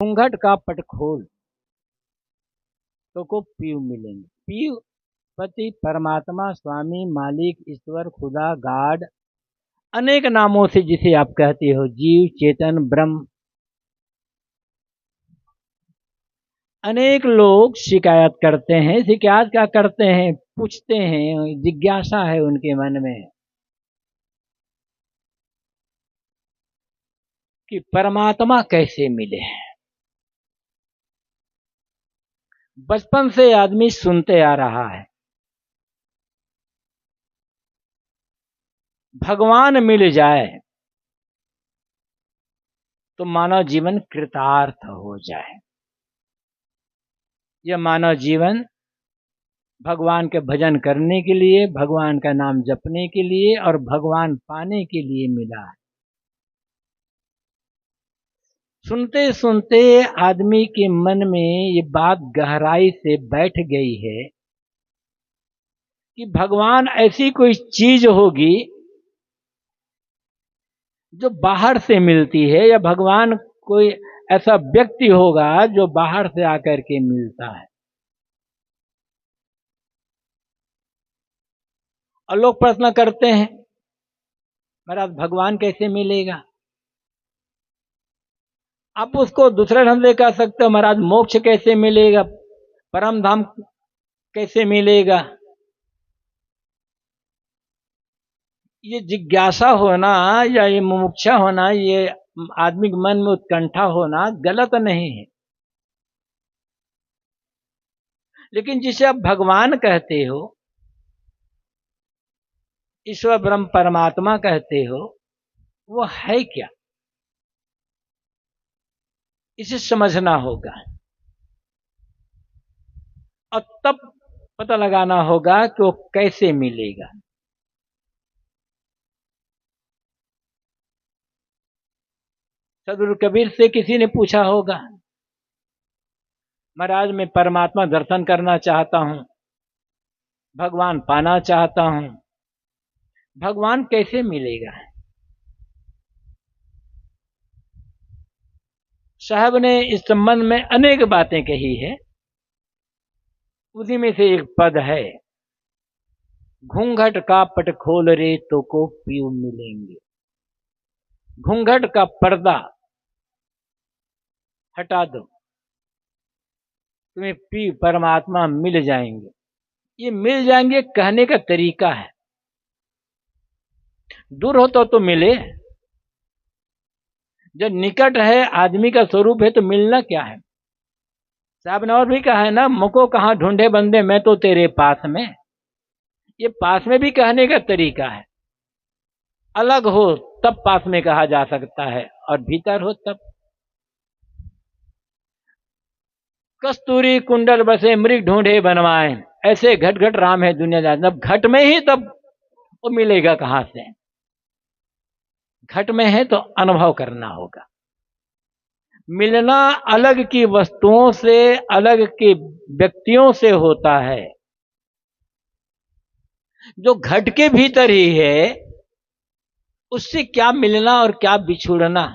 घूंघट का पट खोल तो को पीयू मिलेंगे। पीयू पति, परमात्मा, स्वामी, मालिक, ईश्वर, खुदा, गॉड, अनेक नामों से जिसे आप कहते हो, जीव, चेतन, ब्रह्म। अनेक लोग शिकायत करते हैं। शिकायत क्या करते हैं? पूछते हैं, जिज्ञासा है उनके मन में कि परमात्मा कैसे मिले। बचपन से आदमी सुनते आ रहा है, भगवान मिल जाए तो मानव जीवन कृतार्थ हो जाए। यह मानव जीवन भगवान के भजन करने के लिए, भगवान का नाम जपने के लिए और भगवान पाने के लिए मिला है। सुनते सुनते आदमी के मन में ये बात गहराई से बैठ गई है कि भगवान ऐसी कोई चीज होगी जो बाहर से मिलती है, या भगवान कोई ऐसा व्यक्ति होगा जो बाहर से आकर के मिलता है। और लोग प्रश्न करते हैं, महाराज भगवान कैसे मिलेगा? आप उसको दूसरे ढंग से कह सकते हो, महाराज मोक्ष कैसे मिलेगा, परम धाम कैसे मिलेगा। ये जिज्ञासा होना या ये मुमुक्षा होना, ये आदमी के मन में उत्कंठा होना गलत नहीं है। लेकिन जिसे आप भगवान कहते हो, ईश्वर ब्रह्म परमात्मा कहते हो, वो है क्या, इसे समझना होगा। और तब पता लगाना होगा कि वो कैसे मिलेगा। सदगुरु कबीर से किसी ने पूछा होगा, महाराज मैं परमात्मा दर्शन करना चाहता हूं, भगवान पाना चाहता हूं, भगवान कैसे मिलेगा? साहब ने इस संबंध में अनेक बातें कही है। उसी में से एक पद है, घूंघट का पट खोल रे तो को पीयू मिलेंगे। घूंघट का पर्दा हटा दो, तुम्हें पी परमात्मा मिल जाएंगे। ये मिल जाएंगे कहने का तरीका है। दूर हो तो मिले, जब निकट है, आदमी का स्वरूप है, तो मिलना क्या है। साहब ने और भी कहा है ना, मुझको कहाँ ढूंढे बंदे, मैं तो तेरे पास में। ये पास में भी कहने का तरीका है। अलग हो तब पास में कहा जा सकता है, और भीतर हो तब। कस्तूरी कुंडल बसे मृग ढूंढे बनवाए, ऐसे घट घट राम है दुनिया जान। जब घट में ही तब वो मिलेगा कहां से? घट में है तो अनुभव करना होगा। मिलना अलग की वस्तुओं से, अलग के व्यक्तियों से होता है। जो घट के भीतर ही है, उससे क्या मिलना और क्या बिछुड़ना,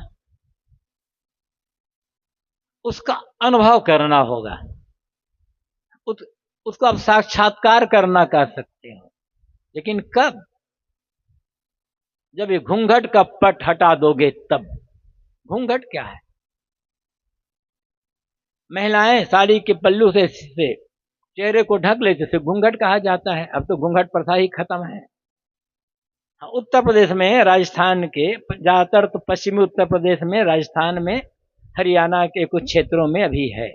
उसका अनुभव करना होगा। उसको आप साक्षात्कार करना कर सकते हो, लेकिन कब? जब ये घूंघट का पट हटा दोगे तब। घूंघट क्या है? महिलाएं साड़ी के पल्लू से चेहरे को ढक लेते थे, घूंघट कहा जाता है। अब तो घूंघट प्रथा ही खत्म है। उत्तर प्रदेश में, राजस्थान के ज्यादातर, तो पश्चिमी उत्तर प्रदेश में, राजस्थान में, हरियाणा के कुछ क्षेत्रों में अभी है।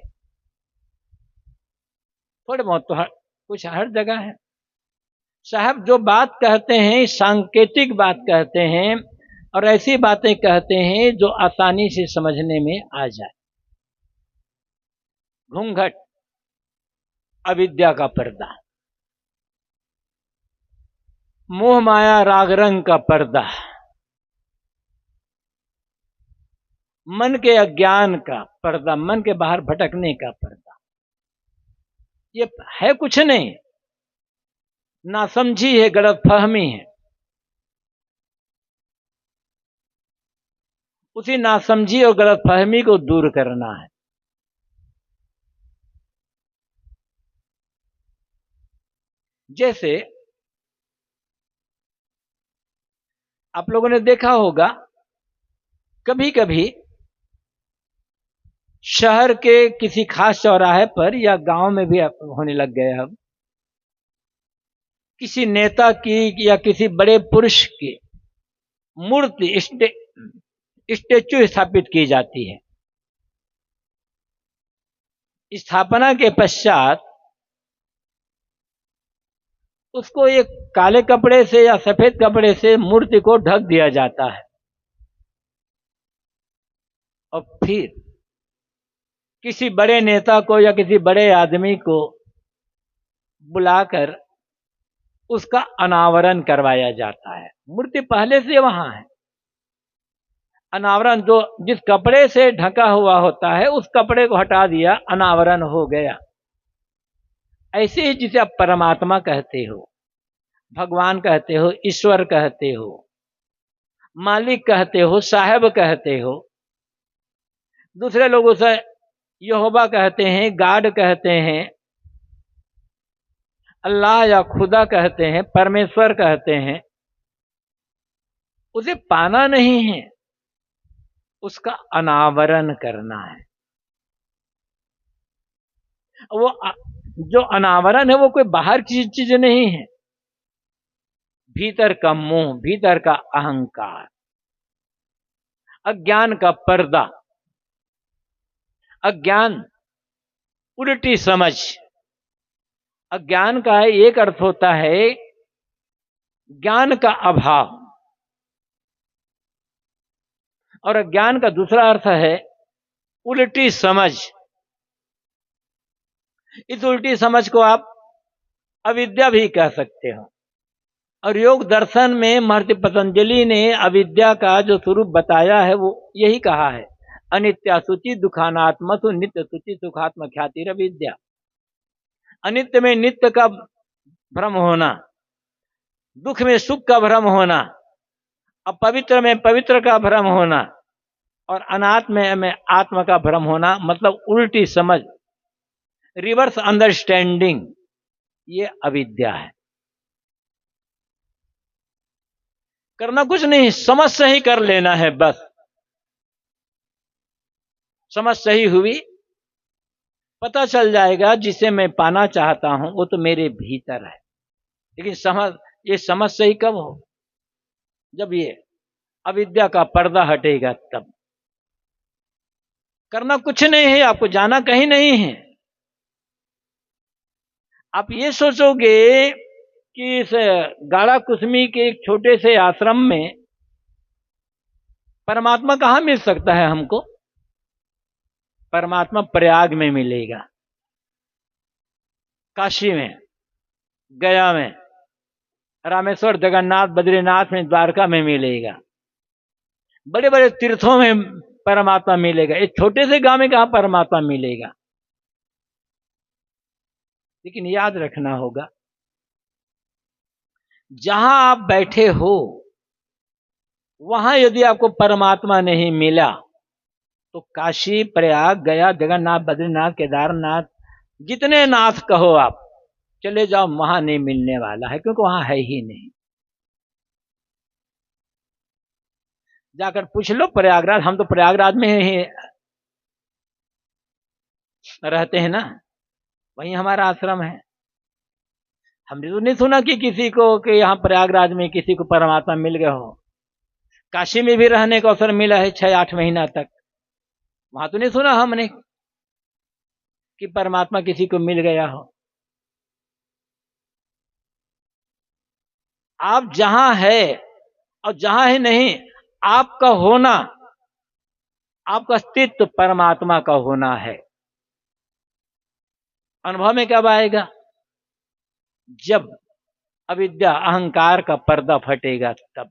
थोड़े बहुत तो कुछ हर जगह है। साहब जो बात कहते हैं, सांकेतिक बात कहते हैं, और ऐसी बातें कहते हैं जो आसानी से समझने में आ जाए। घूंघट अविद्या का पर्दा, मोह माया राग रंग का पर्दा, मन के अज्ञान का पर्दा, मन के बाहर भटकने का पर्दा। ये है कुछ नहीं, नासमझी है, गलतफहमी है। उसी नासमझी और गलतफहमी को दूर करना है। जैसे आप लोगों ने देखा होगा, कभी कभी शहर के किसी खास चौराहे पर या गांव में भी होने लग गए, अब किसी नेता की या किसी बड़े पुरुष की मूर्ति स्टेच्यू स्थापित की जाती है। स्थापना के पश्चात उसको एक काले कपड़े से या सफेद कपड़े से मूर्ति को ढक दिया जाता है, और फिर किसी बड़े नेता को या किसी बड़े आदमी को बुलाकर उसका अनावरण करवाया जाता है। मूर्ति पहले से वहां है, अनावरण जो जिस कपड़े से ढका हुआ होता है उस कपड़े को हटा दिया, अनावरण हो गया। ऐसे ही जिसे आप परमात्मा कहते हो, भगवान कहते हो, ईश्वर कहते हो, मालिक कहते हो, साहब कहते हो, दूसरे लोगों से यहोवा कहते हैं, गॉड कहते हैं, अल्लाह या खुदा कहते हैं, परमेश्वर कहते हैं, उसे पाना नहीं है, उसका अनावरण करना है। वो जो अनावरण है वो कोई बाहर की चीज नहीं है, भीतर का मोह, भीतर का अहंकार, अज्ञान का पर्दा, अज्ञान, उल्टी समझ। अज्ञान का एक अर्थ होता है ज्ञान का अभाव, और अज्ञान का दूसरा अर्थ है उल्टी समझ। इस उल्टी समझ को आप अविद्या भी कह सकते हो। और योग दर्शन में महर्षि पतंजलि ने अविद्या का जो स्वरूप बताया है वो यही कहा है, अनित्या शुचि दुखानात्मसु नित्य शुचि सुखात्म ख्याति अविद्या। अनित्य में नित्य का भ्रम होना, दुख में सुख का भ्रम होना, अपवित्र में पवित्र का भ्रम होना, और अनात्म में आत्मा का भ्रम होना, मतलब उल्टी समझ, रिवर्स अंडरस्टैंडिंग, ये अविद्या है। करना कुछ नहीं, समझ सही कर लेना है बस। समझ सही हुई, पता चल जाएगा जिसे मैं पाना चाहता हूं वो तो मेरे भीतर है। लेकिन ये समझ सही कब हो? जब ये अविद्या का पर्दा हटेगा तब। करना कुछ नहीं है, आपको जाना कहीं नहीं है। आप ये सोचोगे कि इस गाढ़ा कुसमी के एक छोटे से आश्रम में परमात्मा कहां मिल सकता है हमको? परमात्मा प्रयाग में मिलेगा, काशी में, गया में, रामेश्वर, जगन्नाथ, बद्रीनाथ में, द्वारका में मिलेगा। बड़े बड़े तीर्थों में परमात्मा मिलेगा, एक छोटे से गांव में कहां परमात्मा मिलेगा? लेकिन याद रखना होगा, जहां आप बैठे हो वहां यदि आपको परमात्मा नहीं मिला तो काशी, प्रयाग, गया, जगन्नाथ, बद्रीनाथ, केदारनाथ, जितने नाथ कहो आप चले जाओ, वहां नहीं मिलने वाला है, क्योंकि वहां है ही नहीं। जाकर पूछ लो प्रयागराज, हम तो प्रयागराज में ही रहते हैं ना, वहीं हमारा आश्रम है। हमने तो नहीं सुना कि किसी को कि यहाँ प्रयागराज में किसी को परमात्मा मिल गया हो। काशी में भी रहने का अवसर मिला है 6-8 महीना तक, वहां तो नहीं सुना हमने कि परमात्मा किसी को मिल गया हो। आप जहां है और जहां है नहीं, आपका होना, आपका अस्तित्व परमात्मा का होना है। अनुभव में कब आएगा? जब अविद्या अहंकार का पर्दा फटेगा तब।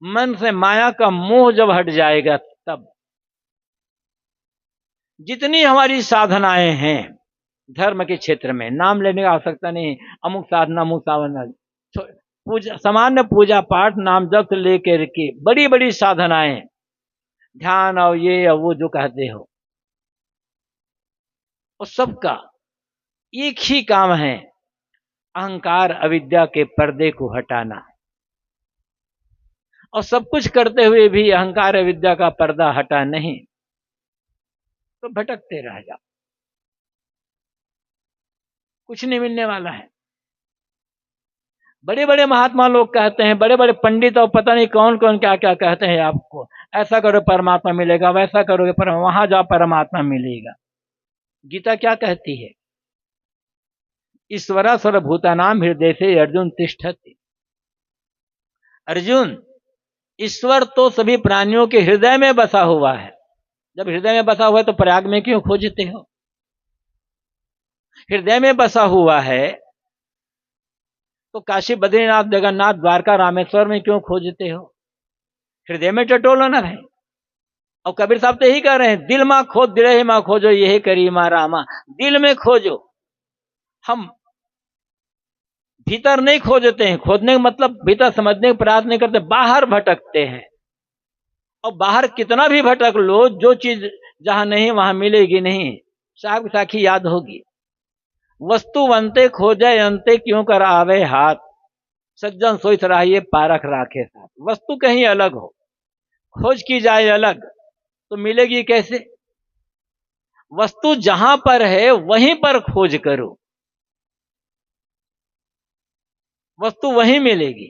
मन से माया का मोह जब हट जाएगा तब। जितनी हमारी साधनाएं हैं धर्म के क्षेत्र में, नाम लेने की आवश्यकता नहीं, अमुक साधना, अमुक साधना, पूजा, सामान्य पूजा पाठ, नाम जप से लेकर के बड़ी बड़ी साधनाएं, ध्यान और ये और वो जो कहते हो, वो सबका एक ही काम है, अहंकार अविद्या के पर्दे को हटाना। और सब कुछ करते हुए भी अहंकार अविद्या का पर्दा हटा नहीं तो भटकते रह जाओ, कुछ नहीं मिलने वाला है। बड़े बड़े महात्मा लोग कहते हैं, बड़े बड़े पंडित और पता नहीं कौन कौन क्या क्या कहते हैं आपको, ऐसा करो परमात्मा मिलेगा, वैसा करोगे पर वहां जाओ परमात्मा मिलेगा। गीता क्या कहती है? ईश्वरा सर्वभूतानां हृदय से अर्जुन तिष्ठति। अर्जुन, ईश्वर तो सभी प्राणियों के हृदय में बसा हुआ है। जब हृदय में बसा हुआ है तो प्रयाग में क्यों खोजते हो? हृदय में बसा हुआ है तो काशी बद्रीनाथ जगन्नाथ द्वारका रामेश्वर में क्यों खोजते हो? हृदय में टटोलो ना भाई। और कबीर साहब तो यही कह रहे हैं, दिल मां खोज दिल मां खोजो, यही करी मां रामा। दिल में खोजो। हम भीतर नहीं खोजते हैं। खोजने का मतलब भीतर समझने का प्रयास नहीं करते, बाहर भटकते हैं। और बाहर कितना भी भटक लो, जो चीज जहां नहीं वहां मिलेगी नहीं। साहब साखी याद होगी, वस्तु वंते खोजे अंते क्यों कर आवे हाथ, सज्जन सोई सराहिए पारख राखे साथ। वस्तु कहीं अलग हो, खोज की जाए अलग तो मिलेगी कैसे? वस्तु जहां पर है वहीं पर खोज करो, वस्तु वहीं मिलेगी।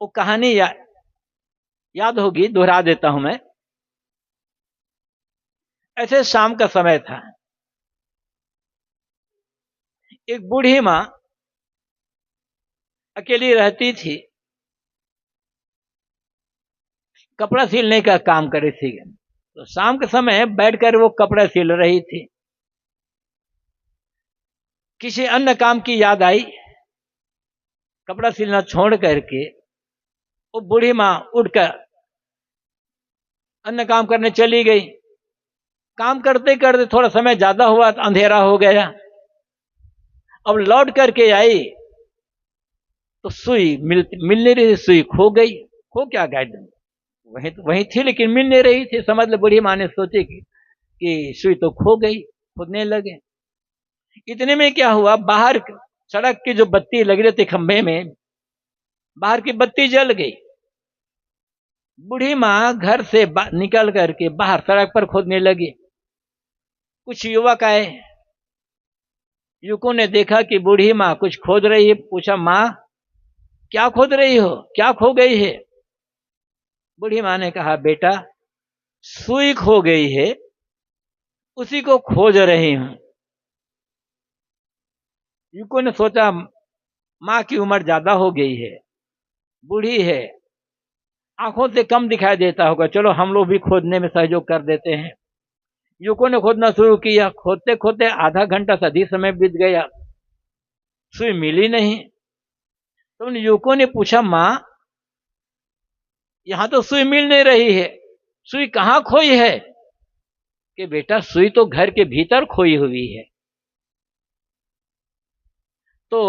वो कहानी याद होगी, दोहरा देता हूं मैं। ऐसे शाम का समय था, एक बूढ़ी मां अकेली रहती थी, कपड़ा सिलने का काम कर रही थी। तो शाम के समय बैठकर वो कपड़ा सिल रही थी। किसी अन्य काम की याद आई, कपड़ा सिलना छोड़ करके वो बूढ़ी मां उठकर अन्य काम करने चली गई। काम करते करते थोड़ा समय ज्यादा हुआ तो अंधेरा हो गया। अब लौट करके आई तो सुई मिल नहीं रही, सुई खो गई। खो क्या गई? वहीं थी लेकिन मिल नहीं रही थी। समझ लो बूढ़ी मां ने सोची कि सुई तो खो गई, खोदने लगे। इतने में क्या हुआ, बाहर सड़क की जो बत्ती लगी रहती खंभे में, बाहर की बत्ती जल गई। बूढ़ी मां घर से निकल करके बाहर सड़क पर खोदने लगी। कुछ युवक आए, युवकों ने देखा कि बूढ़ी मां कुछ खोद रही है। पूछा, मां क्या खोद रही हो, क्या खो गई है? बूढ़ी मां ने कहा, बेटा सुई खो गई है, उसी को खोज रही हूं। युवकों ने सोचा मां की उम्र ज्यादा हो गई है, बूढ़ी है, आंखों से कम दिखाई देता होगा, चलो हम लोग भी खोदने में सहयोग कर देते हैं। युवकों ने खोदना शुरू किया। खोदते खोदते आधा घंटा से अधिक समय बीत गया, सुई मिली नहीं। तो उन युवकों ने पूछा, मां यहां तो सुई मिल नहीं रही है, सुई कहां खोई है? कि बेटा सुई तो घर के भीतर खोई हुई है। तो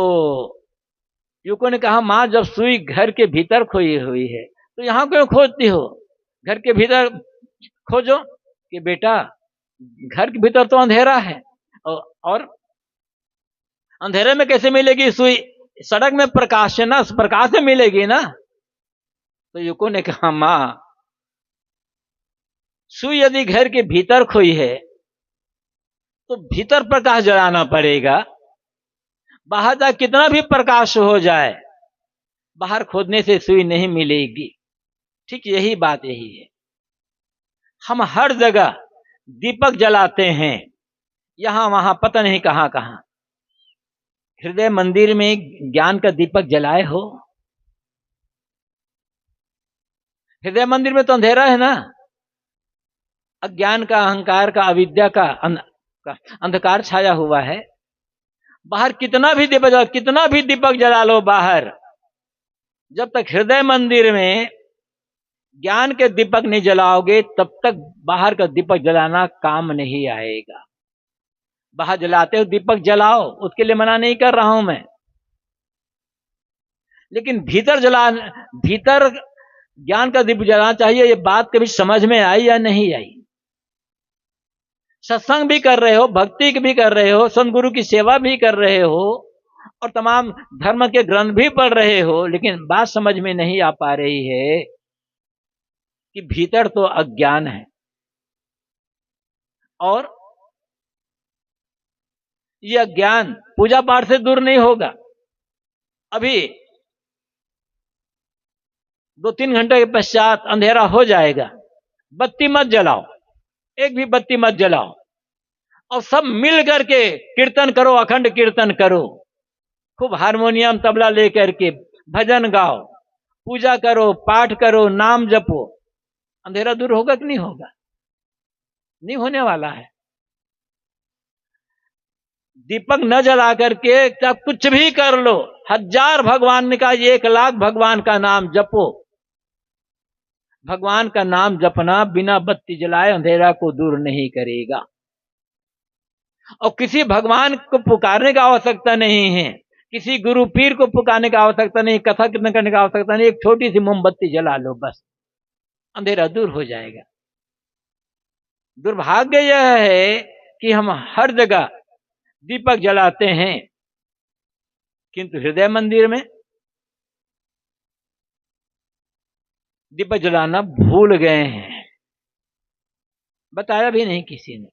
युवकों ने कहा, मां जब सुई घर के भीतर खोई हुई है तो यहां क्यों खोजती हो? घर के भीतर खोजो। कि बेटा घर के भीतर तो अंधेरा है, और अंधेरे में कैसे मिलेगी सुई? सड़क में प्रकाश है ना, प्रकाश से मिलेगी ना। तो युवकों ने कहा, मां सुई यदि घर के भीतर खोई है तो भीतर प्रकाश जलाना पड़ेगा। बाहर जा कितना भी प्रकाश हो जाए, बाहर खोदने से सुई नहीं मिलेगी। ठीक यही बात यही है। हम हर जगह दीपक जलाते हैं, यहां वहां पता नहीं कहां कहां। हृदय मंदिर में ज्ञान का दीपक जलाए हो? हृदय मंदिर में तो अंधेरा है ना, अज्ञान का, अहंकार का, अविद्या का अंधकार छाया हुआ है। बाहर कितना भी दीपक जला लो बाहर, जब तक हृदय मंदिर में ज्ञान के दीपक नहीं जलाओगे तब तक बाहर का दीपक जलाना काम नहीं आएगा। बाहर जलाते हो दीपक जलाओ, उसके लिए मना नहीं कर रहा हूं मैं, लेकिन भीतर ज्ञान का दीप जलाना चाहिए। ये बात कभी समझ में आई या नहीं आई? सत्संग भी कर रहे हो, भक्ति भी कर रहे हो, संत गुरु की सेवा भी कर रहे हो और तमाम धर्म के ग्रंथ भी पढ़ रहे हो, लेकिन बात समझ में नहीं आ पा रही है कि भीतर तो अज्ञान है और यह ज्ञान पूजा पाठ से दूर नहीं होगा। अभी 2-3 घंटे के पश्चात अंधेरा हो जाएगा, बत्ती मत जलाओ, एक भी बत्ती मत जलाओ और सब मिल करके कीर्तन करो, अखंड कीर्तन करो, खूब हारमोनियम तबला लेकर के भजन गाओ, पूजा करो, पाठ करो, नाम जपो। अंधेरा दूर होगा कि नहीं होगा? नहीं होने वाला है। दीपक न जला करके क्या कुछ भी कर लो, 1000 भगवान का 1,00,000 भगवान का नाम जपो। भगवान का नाम जपना बिना बत्ती जलाए अंधेरा को दूर नहीं करेगा। और किसी भगवान को पुकारने का आवश्यकता नहीं है, किसी गुरु पीर को पुकारने का आवश्यकता नहीं, कथा कीर्तन करने का आवश्यकता नहीं, एक छोटी सी मोमबत्ती जला लो, बस अंधेरा दूर हो जाएगा। दुर्भाग्य यह है कि हम हर जगह दीपक जलाते हैं किंतु हृदय मंदिर में दीपक जलाना भूल गए हैं, बताया भी नहीं किसी ने।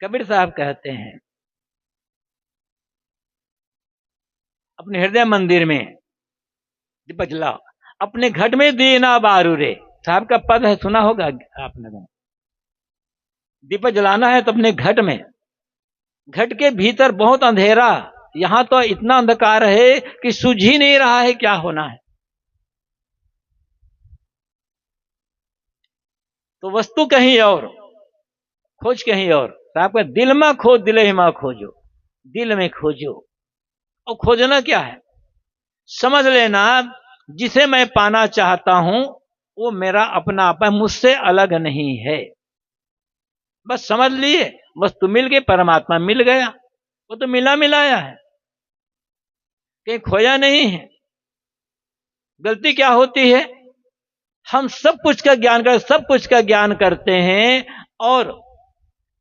कबीर साहब कहते हैं अपने हृदय मंदिर में दीपक जलाओ, अपने घट में दीना बारू रे, साहब का पद है, सुना होगा आपने। दीपक जलाना है तो अपने घट में, घट के भीतर बहुत अंधेरा, यहां तो इतना अंधकार है कि सूझ ही नहीं रहा है क्या होना है। तो वस्तु कहीं और, खोज कहीं और। साहब का दिल में खोज, दिले में खोजो, दिल में खोजो। और खोजना क्या है? समझ लेना, जिसे मैं पाना चाहता हूं वो मेरा अपना आप है, मुझसे अलग नहीं है। बस समझ लिए, वस्तु मिल गई, परमात्मा मिल गया, वो तो मिला मिलाया है, कहीं खोया नहीं है। गलती क्या होती है? हम सब कुछ का ज्ञान कर, सब कुछ का ज्ञान करते हैं और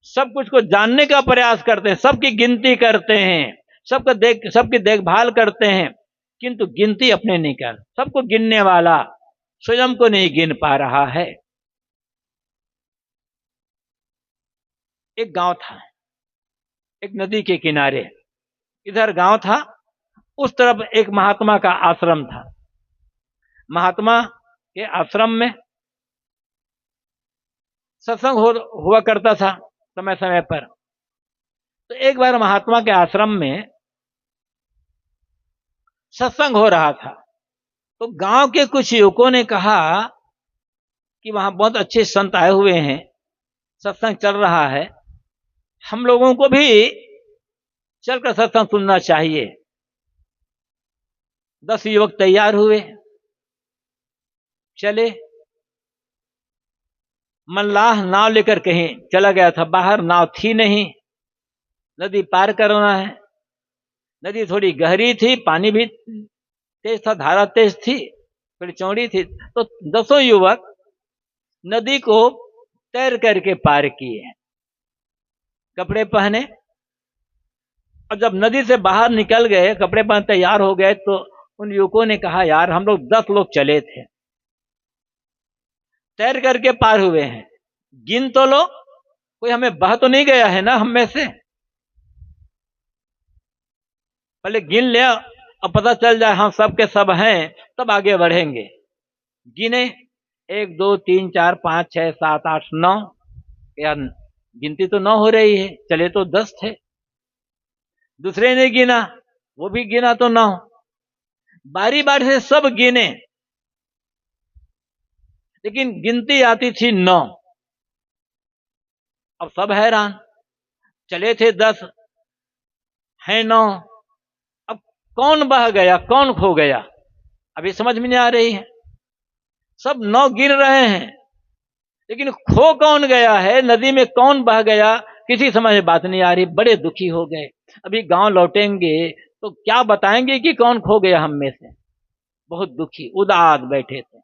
सब कुछ को जानने का प्रयास करते हैं, सबकी गिनती करते हैं, सबकी देखभाल करते हैं, किंतु गिनती अपने नहीं कर, सबको गिनने वाला स्वयं को नहीं गिन पा रहा है। एक गांव था, एक नदी के किनारे, इधर गांव था, उस तरफ एक महात्मा का आश्रम था। महात्मा के आश्रम में सत्संग हुआ करता था समय समय पर। तो एक बार महात्मा के आश्रम में सत्संग हो रहा था, तो गांव के कुछ युवकों ने कहा कि वहां बहुत अच्छे संत आए हुए हैं, सत्संग चल रहा है, हम लोगों को भी चलकर सत्संग सुनना चाहिए। 10 युवक तैयार हुए, चले। मल्लाह नाव लेकर कहीं चला गया था, बाहर नाव थी नहीं, नदी पार करना है। नदी थोड़ी गहरी थी, पानी भी तेज था, धारा तेज थी, थोड़ी चौड़ी थी। तो 10 युवक नदी को तैर करके पार किए, कपड़े पहने, और जब नदी से बाहर निकल गए, कपड़े पहन तैयार हो गए, तो उन युवकों ने कहा यार हम लोग 10 लोग चले थे, तैर करके पार हुए हैं, गिन तो लो, कोई हमें बह तो नहीं गया है ना हम में से, पहले गिन ले और पता चल जाए हम सब के सब हैं, तब आगे बढ़ेंगे। गिने, 1 2 3 4 5 6 7 8 9, यार गिनती तो 9 हो रही है, चले तो 10 थे। दूसरे ने गिना, वो भी गिना तो 9, बारी बारी से सब गिने, लेकिन गिनती आती थी 9। अब सब हैरान, चले थे 10, हैं 9, अब कौन बह गया, कौन खो गया, अभी समझ में नहीं आ रही है। सब 9 गिन रहे हैं, लेकिन खो कौन गया है, नदी में कौन बह गया, किसी समझ में बात नहीं आ रही। बड़े दुखी हो गए। अभी गांव लौटेंगे तो क्या बताएंगे कि कौन खो गया हम में से। बहुत दुखी उदास बैठे थे।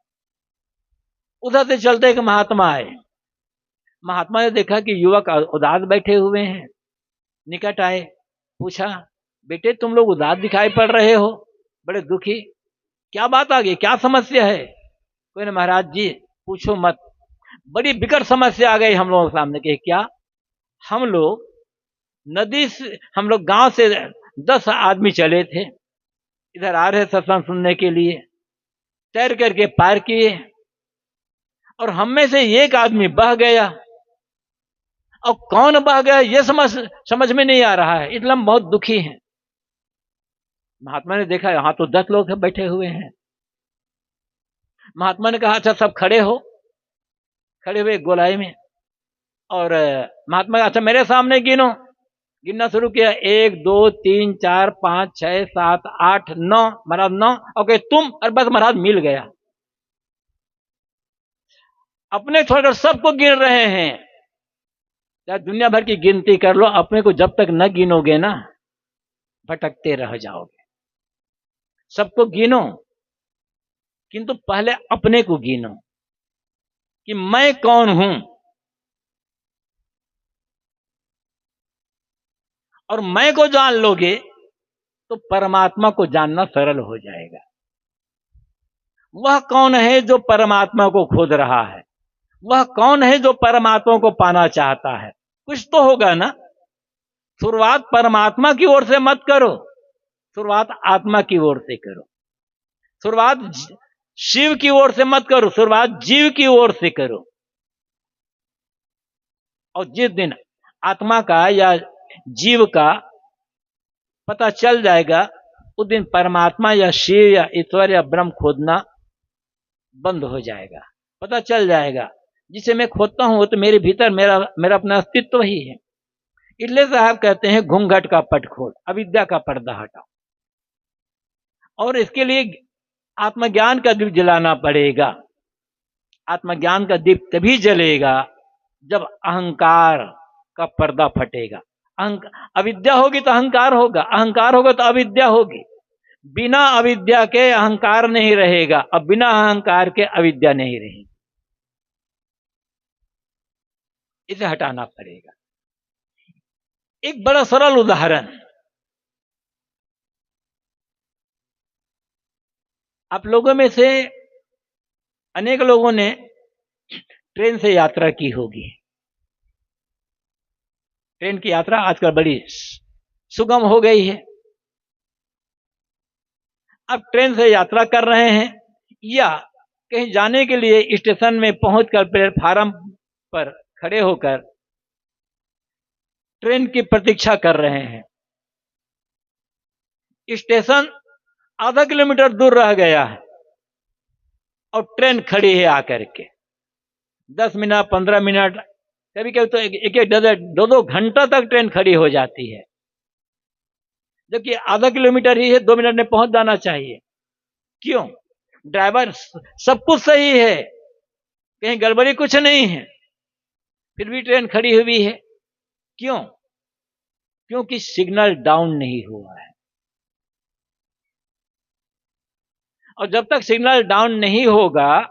उधर से चलते एक महात्मा आए। महात्मा ने देखा कि युवक उदास बैठे हुए हैं, निकट आए, पूछा, बेटे तुम लोग उदास दिखाई पड़ रहे हो, बड़े दुखी, क्या बात आ गई, क्या समस्या है? कोई, महाराज जी पूछो मत, बड़ी विकट समस्या आ गई हम लोगों के सामने। के क्या? हम लोग नदी से, हम लोग गांव से 10 आदमी चले थे, इधर आ रहे सत्संग सुनने के लिए, तैर करके पार किए, और हम में से एक आदमी बह गया, और कौन बह गया ये समझ में नहीं आ रहा है, इसलिए हम बहुत दुखी हैं। महात्मा ने देखा यहां तो 10 लोग बैठे हुए हैं। महात्मा ने कहा, अच्छा सब खड़े हो। खड़े हुए गोलाई में, और महात्मा, अच्छा मेरे सामने गिनो। गिनना शुरू किया, 1 2 3 4 5 6 7 8 9, महाराज 9। ओके तुम, और बस महाराज मिल गया। अपने छोड़कर सबको गिन रहे हैं। या दुनिया भर की गिनती कर लो, अपने को जब तक न गिनोगे ना, भटकते रह जाओगे। सबको गिनो, किंतु पहले अपने को गिनो कि मैं कौन हूं, और मैं को जान लोगे तो परमात्मा को जानना सरल हो जाएगा। वह कौन है जो परमात्मा को खोज रहा है? वह कौन है जो परमात्मा को पाना चाहता है? कुछ तो होगा ना। शुरुआत परमात्मा की ओर से मत करो, शुरुआत आत्मा की ओर से करो। शुरुआत शिव की ओर से मत करो, शुरुआत जीव की ओर से करो। और जिस दिन आत्मा का या जीव का पता चल जाएगा, उस दिन परमात्मा या शिव या ईश्वर या ब्रह्म खोदना बंद हो जाएगा। पता चल जाएगा, जिसे मैं खोदता हूं वो तो मेरे भीतर मेरा अपना अस्तित्व ही है। इसलिए साहब कहते हैं, घूंघट का पट खोल, अविद्या का पर्दा हटाओ। और इसके लिए आत्मज्ञान का दीप जलाना पड़ेगा। आत्मज्ञान का दीप तभी जलेगा जब अहंकार का पर्दा फटेगा। अविद्या होगी तो अहंकार होगा, अहंकार होगा तो अविद्या होगी। बिना अविद्या के अहंकार नहीं रहेगा, और बिना अहंकार के अविद्या नहीं रहेगी। इसे हटाना पड़ेगा। एक बड़ा सरल उदाहरण, आप लोगों में से अनेक लोगों ने ट्रेन से यात्रा की होगी। ट्रेन की यात्रा आजकल बड़ी सुगम हो गई है। अब ट्रेन से यात्रा कर रहे हैं, या कहीं जाने के लिए स्टेशन में पहुंचकर प्लेटफार्म पर खड़े होकर ट्रेन की प्रतीक्षा कर रहे हैं। स्टेशन आधा किलोमीटर दूर रह गया है, और ट्रेन खड़ी है आकर के 10 मिनट 15 मिनट, कभी कभी तो एक 2 घंटा तक ट्रेन खड़ी हो जाती है, जबकि आधा किलोमीटर ही है, 2 मिनट में पहुंच जाना चाहिए। क्यों? ड्राइवर सब कुछ सही है, कहीं गड़बड़ी कुछ नहीं है, फिर भी ट्रेन खड़ी हुई है। क्यों? क्योंकि सिग्नल डाउन नहीं हुआ है। और जब तक सिग्नल डाउन नहीं होगा,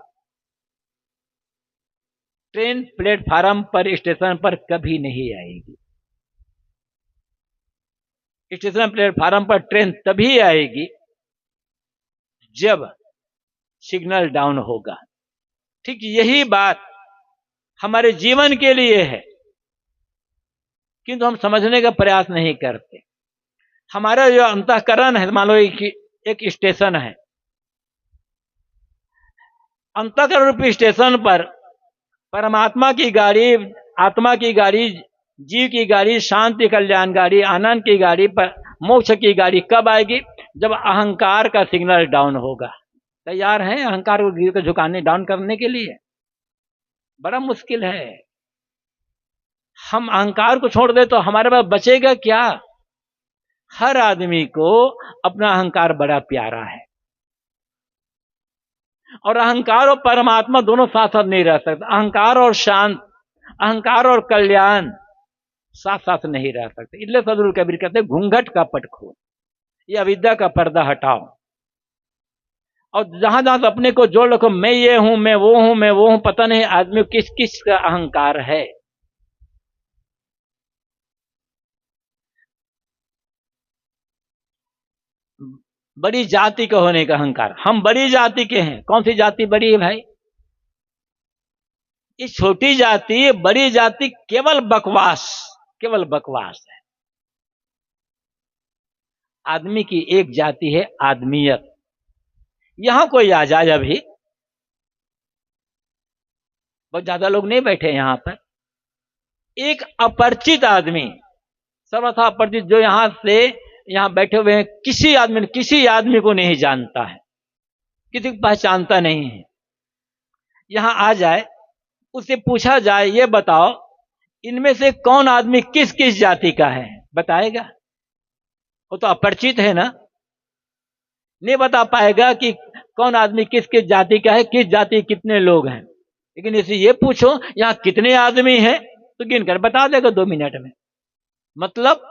ट्रेन प्लेटफार्म पर, स्टेशन पर कभी नहीं आएगी। स्टेशन प्लेटफार्म पर ट्रेन तभी आएगी जब सिग्नल डाउन होगा। ठीक यही बात हमारे जीवन के लिए है, किंतु हम समझने का प्रयास नहीं करते। हमारा जो अंतःकरण है, मान लो एक स्टेशन है, अंतःकरण रूपी स्टेशन पर परमात्मा की गाड़ी, आत्मा की गाड़ी, जीव की गाड़ी, शांति कल्याण गाड़ी, आनंद की गाड़ी, पर मोक्ष की गाड़ी कब आएगी? जब अहंकार का सिग्नल डाउन होगा। तैयार हैं अहंकार को गिर कर झुकाने, डाउन करने के लिए? बड़ा मुश्किल है। हम अहंकार को छोड़ दे तो हमारे पास बचेगा क्या? हर आदमी को अपना अहंकार बड़ा प्यारा है, और अहंकार और परमात्मा दोनों साथ साथ नहीं रह सकते। अहंकार और शांत, अहंकार और कल्याण साथ साथ नहीं रह सकते। इसलिए सदगुरु कबीर कहते हैं, घूंघट का पट खोल, ये अविद्या का पर्दा हटाओ। और जहां जहां अपने को जोड़ रखो, मैं ये हूं, मैं वो हूं, मैं वो हूं, पता नहीं आदमी किस किस का अहंकार है। बड़ी जाति का होने का अहंकार। हम बड़ी जाति के हैं। कौन सी जाति बड़ी है भाई? ये छोटी जाति, बड़ी जाति केवल बकवास, केवल बकवास है। आदमी की एक जाति है आदमियत। यहां कोई आ जाए, अभी बहुत ज्यादा लोग नहीं बैठे यहां पर, एक अपरिचित आदमी, सर्वथा अपरिचित, जो यहां से यहां बैठे हुए हैं, किसी आदमी को नहीं जानता है, किसी को पहचानता नहीं है, यहां आ जाए, उससे पूछा जाए ये बताओ इनमें से कौन आदमी किस किस जाति का है, बताएगा? वो तो अपरिचित है ना, नहीं बता पाएगा कि कौन आदमी किस किस जाति का है, किस जाति कितने लोग हैं। लेकिन इसे ये पूछो यहां कितने आदमी हैं, तो गिन कर बता देगा 2 मिनट में। मतलब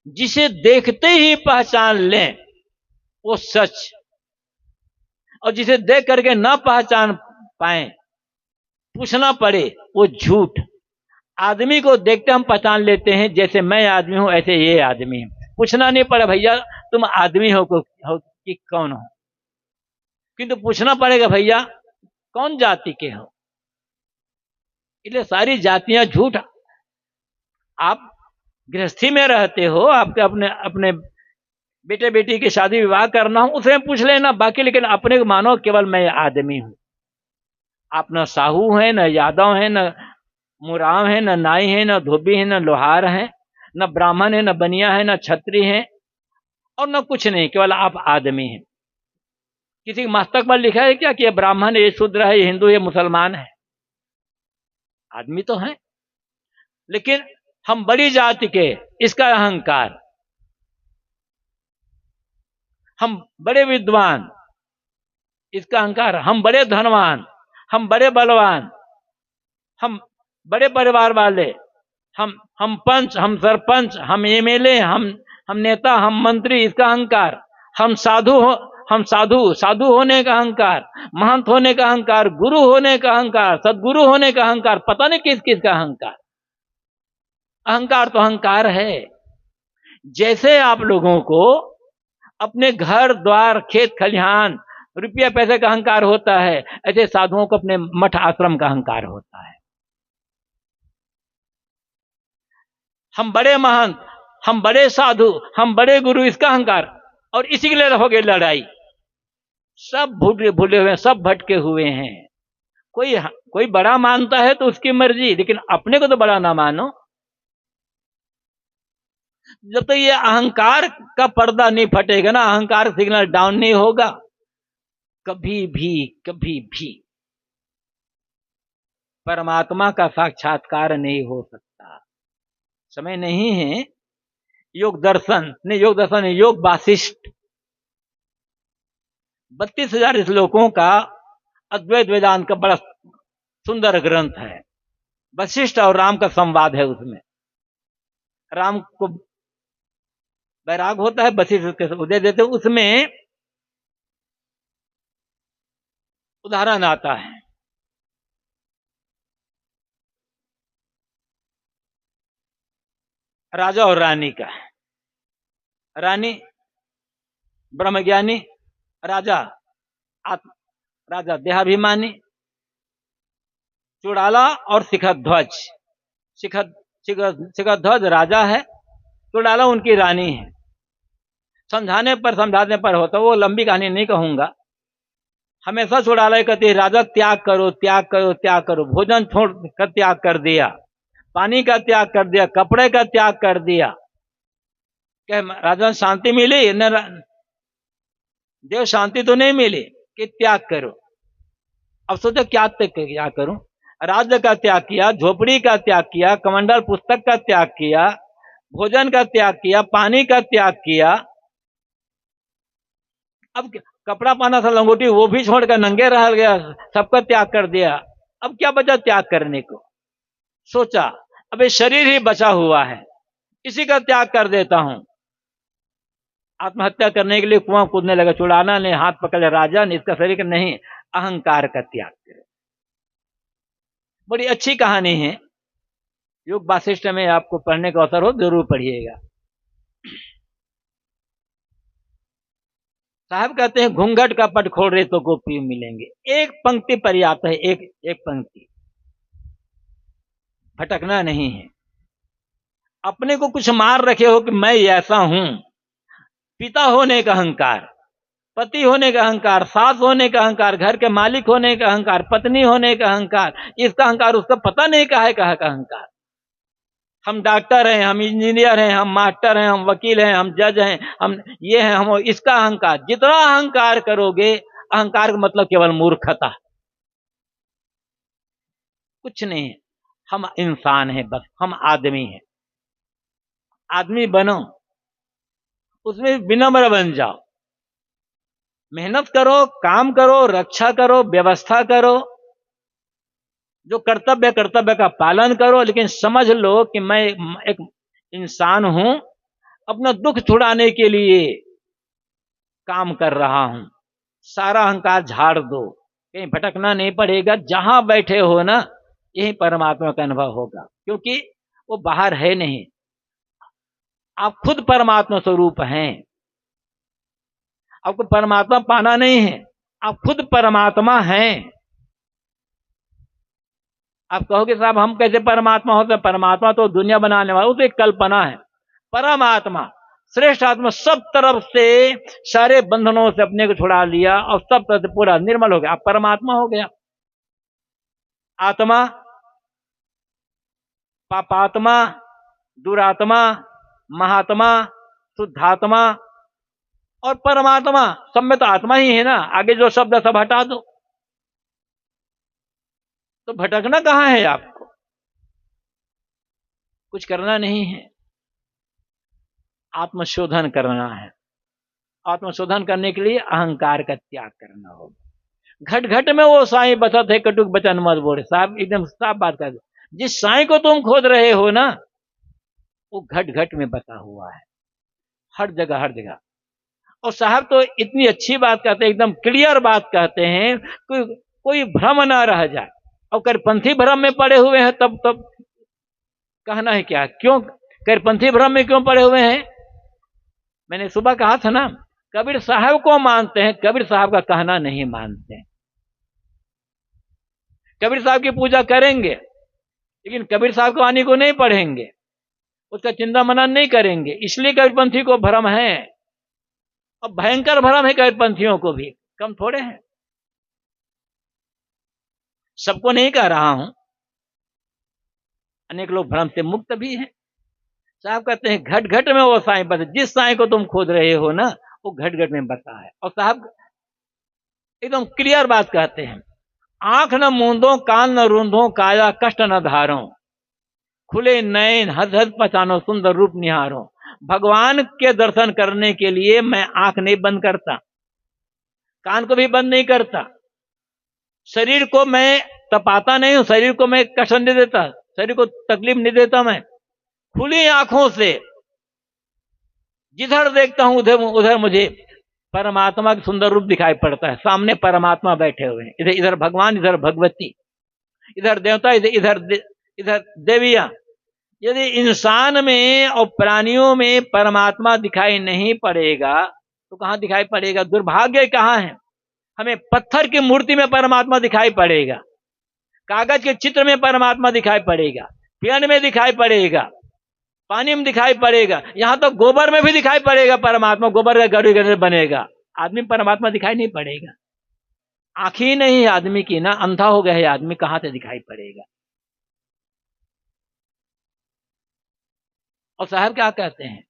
जिसे देखते ही पहचान लें वो सच, और जिसे देख करके ना पहचान पाए, पूछना पड़े, वो झूठ। आदमी को देखते हम पहचान लेते हैं, जैसे मैं आदमी हूं ऐसे ये आदमी है। पूछना नहीं पड़ा भैया तुम आदमी हो कि कौन हो, किंतु पूछना पड़ेगा भैया कौन जाति के हो। इसलिए सारी जातियां झूठ। आप गृहस्थी में रहते हो, आपके अपने अपने बेटे बेटी की शादी विवाह करना हो, उसे पूछ लेना बाकी, लेकिन अपने को मानो केवल मैं आदमी हूं। आप न साहू हैं, न यादव हैं, न मुराव हैं, न नाई हैं, न धोबी हैं, न लोहार हैं, न ब्राह्मण है, न बनिया है, न छत्री हैं, और न कुछ नहीं, केवल आप आदमी हैं। किसी मस्तक पर लिखा है क्या कि ये ब्राह्मण है, ये शूद्र है, ये हिंदू, ये मुसलमान है? आदमी तो है। लेकिन हम बड़ी जाति के, इसका अहंकार। हम बड़े विद्वान, इसका अहंकार। हम बड़े धनवान, हम बड़े बलवान, हम बड़े परिवार वाले, हम पंच, हम सरपंच, हम एमएलए, हम नेता, हम मंत्री, इसका अहंकार। हम साधु होने का अहंकार, महंत होने का अहंकार, गुरु होने का अहंकार, सदगुरु होने का अहंकार, पता नहीं किस किस का अहंकार। अहंकार तो अहंकार है। जैसे आप लोगों को अपने घर द्वार खेत खलिहान रुपया पैसे का अहंकार होता है, ऐसे साधुओं को अपने मठ आश्रम का अहंकार होता है। हम बड़े महंत, हम बड़े साधु, हम बड़े गुरु, इसका अहंकार। और इसी के लिए हो गई लड़ाई। सब भूले हुए, सब भटके हुए हैं। कोई बड़ा मानता है तो उसकी मर्जी, लेकिन अपने को तो बड़ा ना मानो। जब तक ये अहंकार का पर्दा नहीं फटेगा ना, अहंकार सिग्नल डाउन नहीं होगा, कभी भी परमात्मा का साक्षात्कार नहीं हो सकता। समय नहीं है। योग दर्शन नहीं, योग वासिष्ठ 32,000 श्लोकों का अद्वैत वेदांत का बड़ा सुंदर ग्रंथ है। वशिष्ठ और राम का संवाद है। उसमें राम को वैराग होता है, वशिष्ठ के उदय देते, उसमें उदाहरण आता है। राजा और रानी का। रानी ब्रह्मज्ञानी, राजा देहाभिमानी। चुड़ाला और शिखध्वज। शिखध्वज राजा है, चुड़ाला उनकी रानी है। समझाने पर होता, वो लंबी कहानी नहीं कहूंगा। हमेशा चुड़ाला कहती है राजा त्याग करो, त्याग करो, त्याग करो। भोजन छोड़ कर त्याग कर दिया, पानी का त्याग कर दिया, कपड़े का त्याग कर दिया। क्या राजा शांति मिली? न देव शांति तो नहीं मिली कि त्याग करो। अब सोचो क्या करूं? राज्य का त्याग किया, झोपड़ी का त्याग किया, कमंडल पुस्तक का त्याग किया, भोजन का त्याग किया, पानी का त्याग किया। अब कपड़ा पाना था, लंगोटी, वो भी छोड़कर नंगे रह गया, सबका त्याग कर दिया। अब क्या बचा त्याग करने को? सोचा अब ये शरीर ही बचा हुआ है, इसी का त्याग कर देता हूं। आत्महत्या करने के लिए कुआं कूदने लगा। चुड़ाला ने हाथ पकड़े राजा ने, इसका शरीर नहीं, अहंकार का त्याग करे। बड़ी अच्छी कहानी है। योग वासिष्ठ में आपको पढ़ने का अवसर हो, जरूर पढ़िएगा। साहब कहते हैं घूंघट का पट खोल रहे तो गोपी मिलेंगे। एक पंक्ति पर्याप्त है, एक पंक्ति, भटकना नहीं है। अपने को कुछ मार रखे हो कि मैं ऐसा हूं, पिता होने का अहंकार, पति होने का अहंकार, सास होने का अहंकार, घर के मालिक होने का अहंकार, पत्नी होने का अहंकार, इसका अहंकार उसका पता नहीं कहा है, कहा का अहंकार। हम डॉक्टर हैं, हम इंजीनियर हैं, हम मास्टर हैं, हम वकील हैं, हम जज हैं, हम ये हैं, हम इसका अहंकार। जितना अहंकार करोगे, अहंकार का मतलब केवल मूर्खता, कुछ नहीं है। हम इंसान हैं, बस हम आदमी हैं। आदमी बनो, उसमें विनम्र बन जाओ, मेहनत करो, काम करो, रक्षा करो, व्यवस्था करो, जो कर्तव्य का पालन करो, लेकिन समझ लो कि मैं एक इंसान हूं, अपना दुख छुड़ाने के लिए काम कर रहा हूं। सारा अहंकार झाड़ दो, कहीं भटकना नहीं पड़ेगा। जहां बैठे हो ना, यही परमात्मा का अनुभव होगा, क्योंकि वो बाहर है नहीं, आप खुद परमात्मा स्वरूप हैं। आपको परमात्मा पाना नहीं है, आप खुद परमात्मा हैं। आप कहोगे साहब हम कैसे परमात्मा होते हैं? परमात्मा तो दुनिया बनाने वाला, वो तो एक कल्पना है। परमात्मा श्रेष्ठ आत्मा सब तरफ से सारे बंधनों से अपने को छुड़ा लिया और सब तरफ से पूरा निर्मल हो गया, आप परमात्मा हो गया। आत्मा, पापात्मा, दुरात्मा, महात्मा, शुद्धात्मा और परमात्मा, सब में तो आत्मा ही है ना। आगे जो शब्द सब हटा दो, तो भटकना कहां है? आपको कुछ करना नहीं है, आत्मशोधन करना है। आत्मशोधन करने के लिए अहंकार का त्याग करना होगा। घट घट में वो साईं बसत है, कटुक बचन मत बोले। साहब एकदम साफ बात कर दो, जिस साईं को तुम खोज रहे हो ना, वो घट घट में बसा हुआ है, हर जगह हर जगह। और साहब तो इतनी अच्छी बात कहते हैं, एकदम क्लियर बात कहते हैं, कोई भ्रम ना रह जाए। और करपंथी भ्रम में पड़े हुए हैं, तब कहना है क्या? क्यों करपंथी भ्रम में क्यों पड़े हुए हैं? मैंने सुबह कहा था ना, कबीर साहब को मानते हैं, कबीर साहब का कहना नहीं मानते। कबीर साहब की पूजा करेंगे, लेकिन कबीर साहब की वाणी को नहीं पढ़ेंगे, उसका चिंता मनन नहीं करेंगे, इसलिए कबीरपंथी को भ्रम है। और भयंकर भ्रम है कबीरपंथियों को भी, कम थोड़े हैं। सबको नहीं कह रहा हूं, अनेक लोग भ्रम से मुक्त भी हैं। साहब कहते हैं घट घट में वो साईं बसा, जिस साईं को तुम खोज रहे हो ना, वो घट घट में बसा है। और साहब एकदम क्लियर बात कहते हैं, आंख न मूंदो, कान न रूंदो, काया कष्ट न धारो, खुले नयन हद हद पहचानो, सुंदर रूप निहारो। भगवान के दर्शन करने के लिए मैं आंख नहीं बंद करता, कान को भी बंद नहीं करता, शरीर को मैं तपाता नहीं हूं, शरीर को मैं कष्ट नहीं देता, शरीर को तकलीफ नहीं देता। मैं खुली आंखों से जिधर देखता हूं उधर उधर मुझे परमात्मा का सुंदर रूप दिखाई पड़ता है। सामने परमात्मा बैठे हुए हैं, इधर इधर भगवान, इधर भगवती, इधर देवता, इधर देवियां। यदि इंसान में और प्राणियों में परमात्मा दिखाई नहीं पड़ेगा तो कहां दिखाई पड़ेगा? दुर्भाग्य कहां है? हमें पत्थर की मूर्ति में परमात्मा दिखाई पड़ेगा, कागज के चित्र में परमात्मा दिखाई पड़ेगा, पेड़ में दिखाई पड़ेगा, पानी में दिखाई पड़ेगा, यहां तो गोबर में भी दिखाई पड़ेगा परमात्मा। गोबर का गरुड़ बनेगा, आदमी परमात्मा दिखाई नहीं पड़ेगा। आंख ही नहीं है आदमी की ना, अंधा हो गया है आदमी, कहां से दिखाई पड़ेगा? और साहब क्या कहते हैं,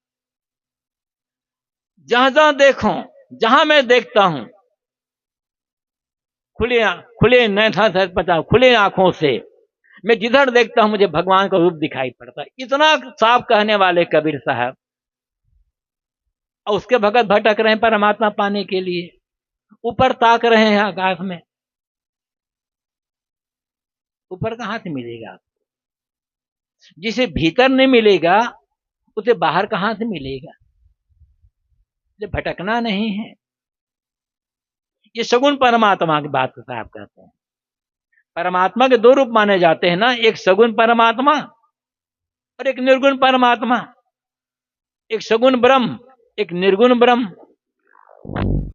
जहां जहां देखो, जहां मैं देखता हूं, खुले नयन पता, खुले आंखों से मैं जिधर देखता हूं मुझे भगवान का रूप दिखाई पड़ता है। इतना साफ कहने वाले कबीर साहब, और उसके भगत भटक रहे हैं परमात्मा पाने के लिए, ऊपर ताक रहे हैं आकाश में। ऊपर कहां से मिलेगा? जिसे भीतर नहीं मिलेगा उसे बाहर कहां से मिलेगा? ये भटकना नहीं है। ये सगुण परमात्मा की बात साहब कहते हैं। परमात्मा के दो रूप माने जाते हैं ना, एक सगुण परमात्मा और एक निर्गुण परमात्मा। एक सगुण ब्रह्म, एक निर्गुण ब्रह्म।